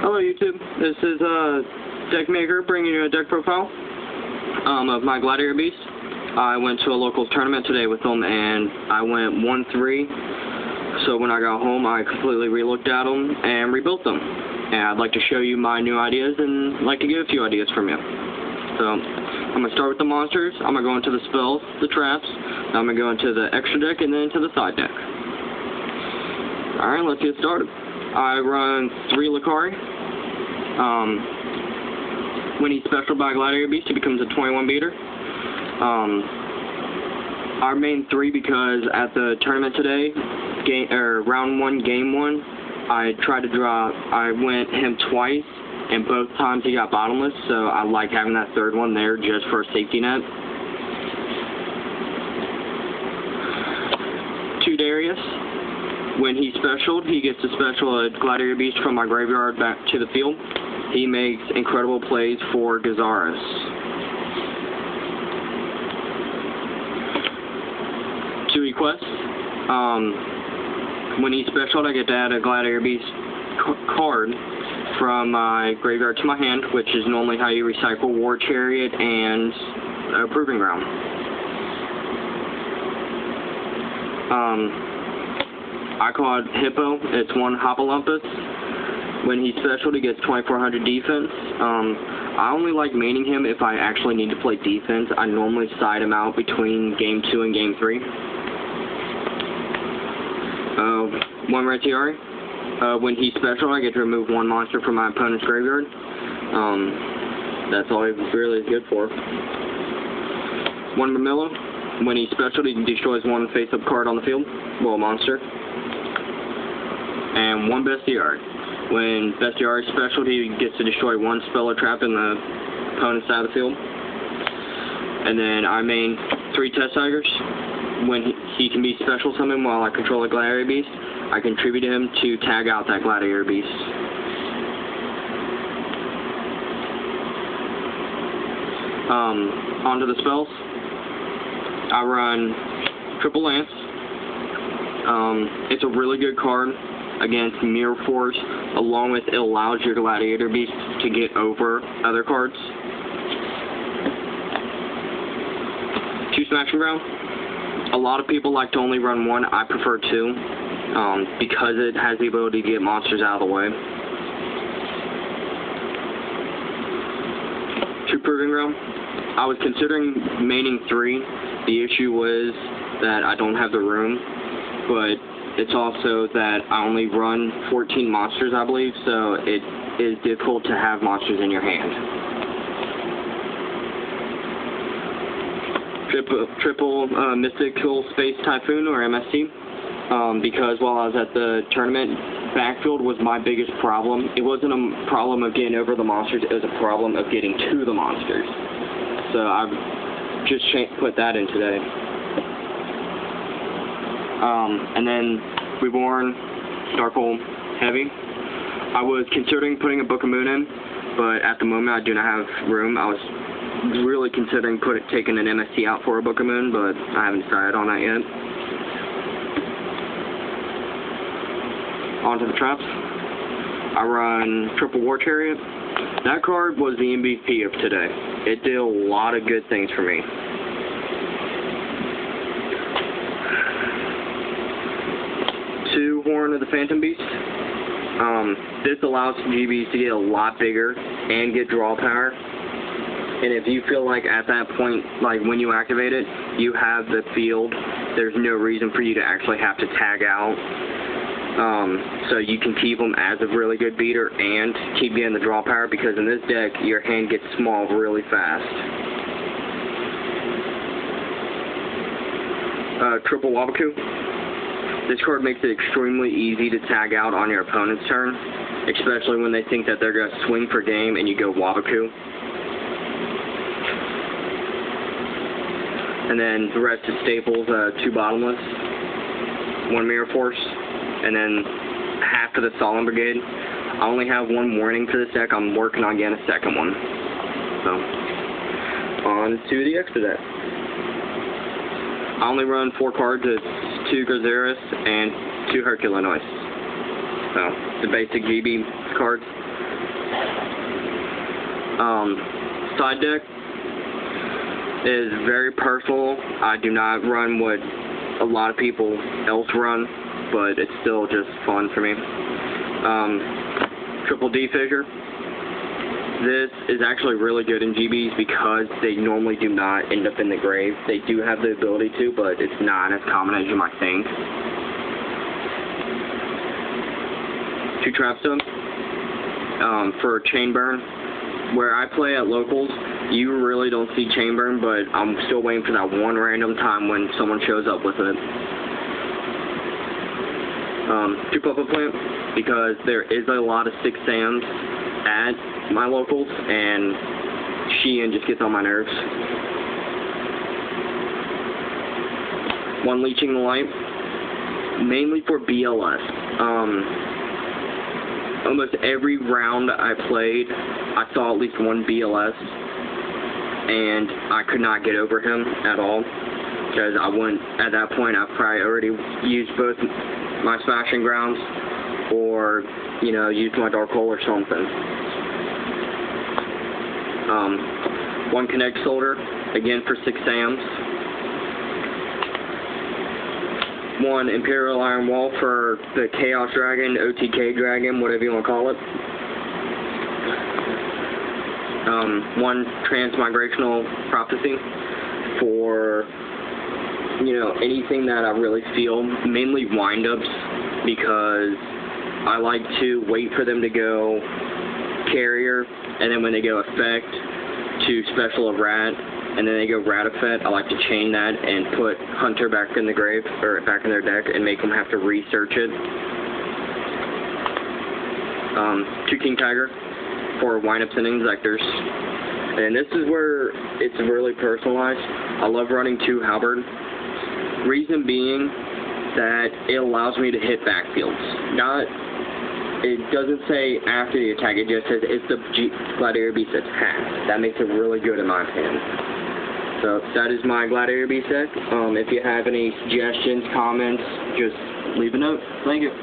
Hello YouTube, this is Deck Maker bringing you a deck profile of my Gladiator beast. I went to a local tournament today with them and I went 1-3, so when I got home I completely relooked at them and rebuilt them. And I'd like to show you my new ideas and like to get a few ideas from you. So I'm going to start with the monsters, I'm going to go into the spells, the traps, then I'm going to go into the extra deck and then into the side deck. Alright, let's get started. I run 3 Lucari. When he's special by Gladiator Beast, he becomes a 21 beater. Our main 3 because at the tournament today, round 1, game 1, I went him twice, and both times he got bottomless, so I like having that third one there just for a safety net. 2 Darius. When he's specialed, he gets to special a Gladiator Beast from my graveyard back to the field. He makes incredible plays for Gazaris. 2 requests. When he's specialed, I get to add a Gladiator Beast card from my graveyard to my hand, which is normally how you recycle War Chariot and Proving Ground. I call it Hippo. It's 1 Hopalompus. When he's special, he gets 2400 defense. I only like maining him if I actually need to play defense. I normally side him out between game 2 and game 3. 1 Retiari. When he's special, I get to remove 1 monster from my opponent's graveyard. That's all he really is good for. 1 Mamillo. When he's special, he destroys 1 face-up card on the field. Well, monster. And 1 Bestiary. When Bestiary is special, he gets to destroy 1 spell or trap in the opponent's side of the field. And then I main 3 Test Tigers. When he can be special summoned while I control a Gladiator Beast, I contribute him to tag out that Gladiator Beast. Onto the spells. I run Triple Lance. It's a really good card against Mirror Force, along with it allows your Gladiator Beast to get over other cards. 2 Smashing Ground. A lot of people like to only run 1. I prefer 2 because it has the ability to get monsters out of the way. 2 Proving Ground. I was considering maining 3. The issue was that I don't have the room, but it's also that I only run 14 monsters, I believe, so it is difficult to have monsters in your hand. Triple Mystical Space Typhoon, or MST, because while I was at the tournament, backfield was my biggest problem. It wasn't a problem of getting over the monsters, it was a problem of getting to the monsters. So I've just put that in today. And then Reborn, Darkhold, Heavy. I was considering putting a Book of Moon in, but at the moment I do not have room. I was really considering taking an MST out for a Book of Moon, but I haven't decided on that yet. Onto the traps. I run Triple War Chariot. That card was the MVP of today. It did a lot of good things for me. 2 Horn of the Phantom Beast. This allows GBs to get a lot bigger and get draw power. And if you feel like at that point, like when you activate it, you have the field, there's no reason for you to actually have to tag out. So you can keep them as a really good beater and keep getting the draw power, because in this deck, your hand gets small really fast. Triple Wabaku. This card makes it extremely easy to tag out on your opponent's turn, especially when they think that they're going to swing for game and you go Wabaku. And then the rest is staples, 2 Bottomless, 1 Mirror Force, and then half of the Solemn Brigade. I only have 1 warning for this deck. I'm working on getting a second one. So, on to the extra deck. I only run 4 cards. It's 2 Gazaris and 2 Herculonoids. So, the basic GB cards. Side deck is very personal. I do not run what a lot of people else run, but it's still just fun for me. Triple D fissure. This is actually really good in GBs because they normally do not end up in the grave. They do have the ability to, but it's not as common as you might think. 2 trapstone for chain burn. Where I play at locals, you really don't see chain burn, but I'm still waiting for that one random time when someone shows up with it. 2 puppet plant, because there is a lot of 6 Sams at my locals, and Sheehan just gets on my nerves. 1 leeching the light, mainly for BLS. Almost every round I played, I saw at least 1 BLS, and I could not get over him at all, because at that point I probably already used both my smashing grounds, or, you know, used my dark hole or something. 1 connect soldier, again for 6 Sams. 1 Imperial Iron Wall for the Chaos Dragon, OTK Dragon, whatever you want to call it. 1 Transmigrational Prophecy for, you know, anything that I really feel, mainly windups, because I like to wait for them to go carrier, and then when they go effect to special of rat, and then they go rat effect, I like to chain that and put Hunter back in the grave, or back in their deck, and make them have to research it. 2 King Tiger for windups and injectors. And this is where it's really personalized. I love running 2 halberd. Reason being that it allows me to hit backfields. It doesn't say after the attack, it just says it's the Gladiator Beast attack. That makes it really good in my opinion. So that is my Gladiator Beast deck. If you have any suggestions, comments, just leave a note. Thank you.